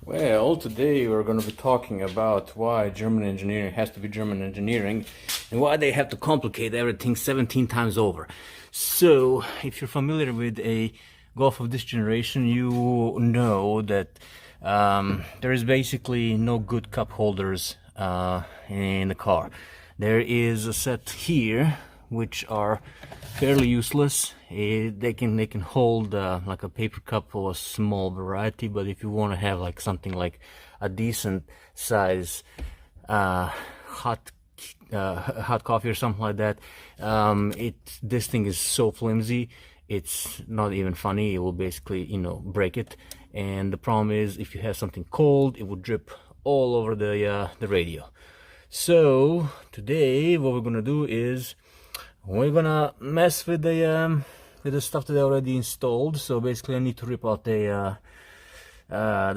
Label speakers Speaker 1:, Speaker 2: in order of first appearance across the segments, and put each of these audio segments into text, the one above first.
Speaker 1: Well, today we're going to be talking about why German engineering has to be German engineering and why they have to complicate everything 17 times over. So, if you're familiar with a Golf of this generation, you know that there is basically no good cup holders in the car. There is a set here which are fairly useless. They can hold like a paper cup or a small variety, but if you want to have like something like a decent size hot coffee or something like that, this thing is so flimsy, it's not even funny. It will basically, break it. And the problem is, if you have something cold, it will drip all over the radio. So today what we're gonna do is we're gonna mess with the stuff that I already installed. So basically I need to rip out the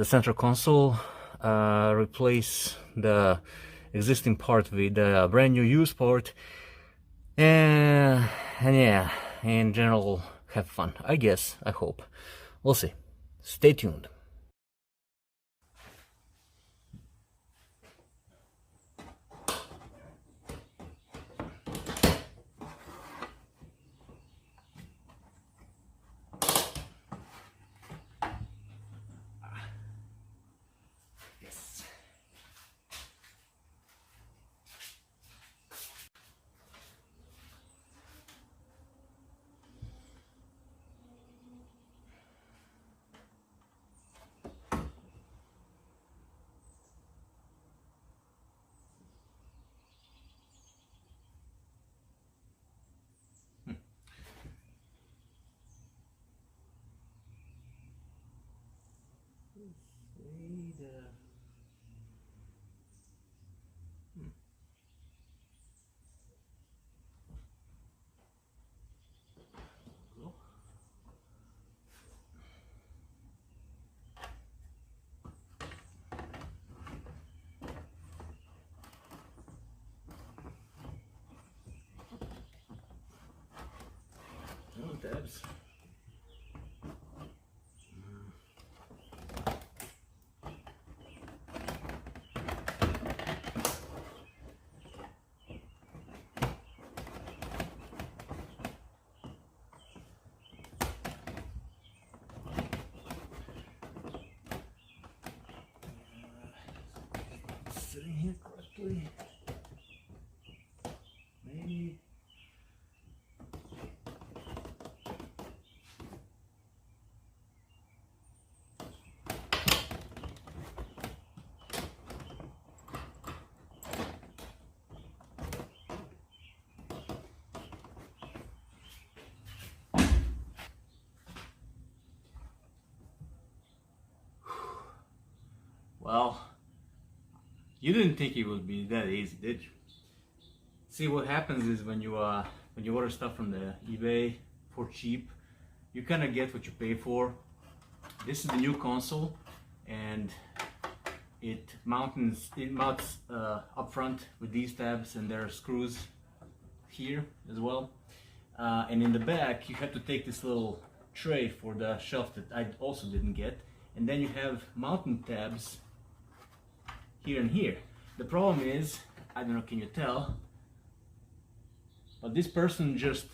Speaker 1: central console, replace the existing part with a brand new used part, and yeah, in general, have fun, I guess. I hope. We'll see. Stay tuned. Yes. No tabs. Sitting here correctly. Maybe. Well, you didn't think it would be that easy, did you? See, what happens is when you order stuff from the eBay for cheap, you kind of get what you pay for. This is the new console, and it mounts up front with these tabs, and there are screws here as well. And in the back, you have to take this little tray for the shelf that I also didn't get, and then you have mounting tabs here and here. The problem is, I don't know, can you tell? But this person just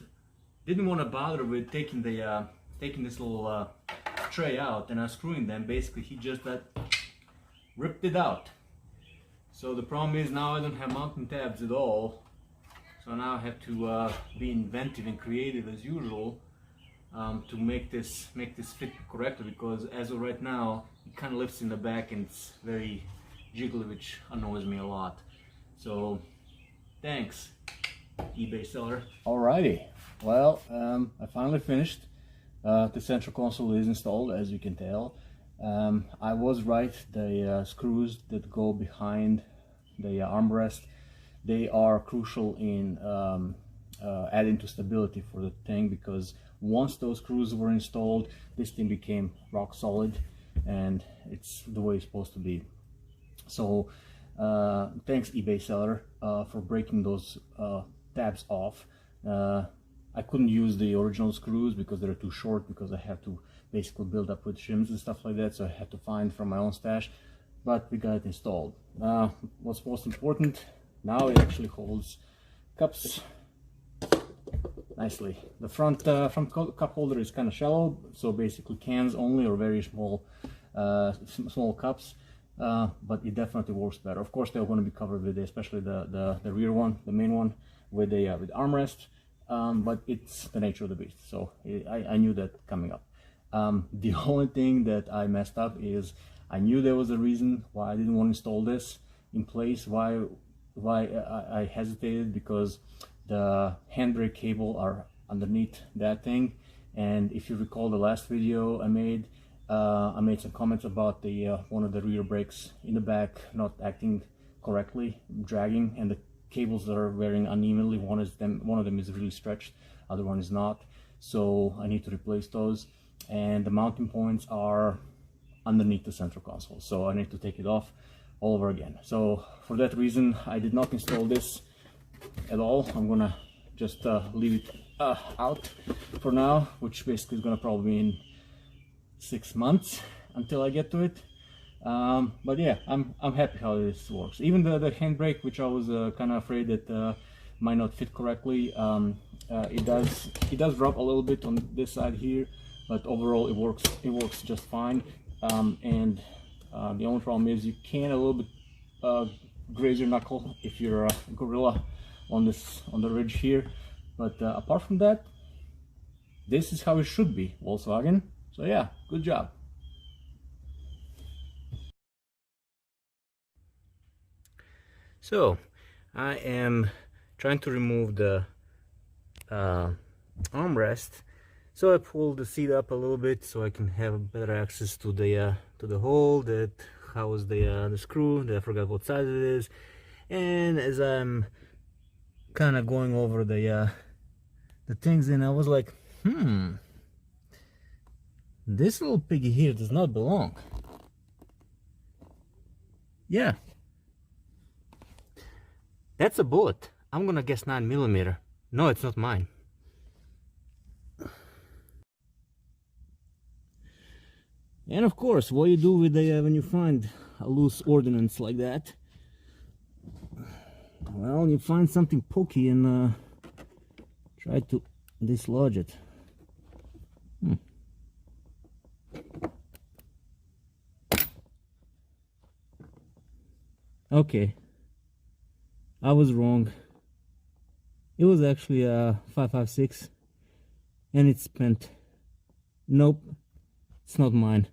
Speaker 1: didn't want to bother with taking this little tray out and unscrewing them. Basically, he just ripped it out. So the problem is now I don't have mounting tabs at all. So now I have to be inventive and creative as usual to make this fit correctly, because as of right now it kind of lifts in the back and it's very jiggly, which annoys me a lot. So thanks, eBay seller. Alrighty, well, I finally finished. The central console is installed, as you can tell. I was right, the screws that go behind the armrest, they are crucial in adding to stability for the thing, because once those screws were installed, this thing became rock solid, and it's the way it's supposed to be. So thanks, eBay seller, for breaking those tabs off. I couldn't use the original screws because they're too short, because I have to basically build up with shims and stuff like that, so I had to find from my own stash, but we got it installed. What's most important, now it actually holds cups nicely. The front cup holder is kind of shallow, so basically cans only, or very small small cups, but it definitely works better. Of course, they're going to be covered with, especially the rear one, the main one, with a with armrest, but it's the nature of the beast, so I knew that coming up. The only thing that I messed up is I knew there was a reason why I didn't want to install this in place, why I hesitated, because the handbrake cable are underneath that thing. And if you recall the last video I made some comments about the one of the rear brakes in the back not acting correctly, dragging, and the cables are wearing unevenly. One of them is really stretched, other one is not, so I need to replace those. And the mounting points are underneath the central console, so I need to take it off all over again. So for that reason, I did not install this at all. I'm gonna just leave it out for now, which basically is gonna probably mean 6 months until I get to it. But yeah, I'm happy how this works. Even the handbrake, which I was kind of afraid that might not fit correctly, it does drop a little bit on this side here, but overall it works just fine. And the only problem is you can a little bit graze your knuckle if you're a gorilla on the ridge here, but apart from that, this is how it should be, Volkswagen. So yeah, good job. So I am trying to remove the armrest, so I pulled the seat up a little bit so I can have better access to the hole that houses the screw that I forgot what size it is. And as I'm kind of going over the things, and I was like, this little piggy here does not belong. Yeah, that's a bullet. I'm gonna guess 9mm. No, it's not mine. And of course, what you do with when you find a loose ordnance like that, well, you find something pokey and try to dislodge it. Okay, I was wrong. It was actually a 5.56 and it's spent. Nope, it's not mine.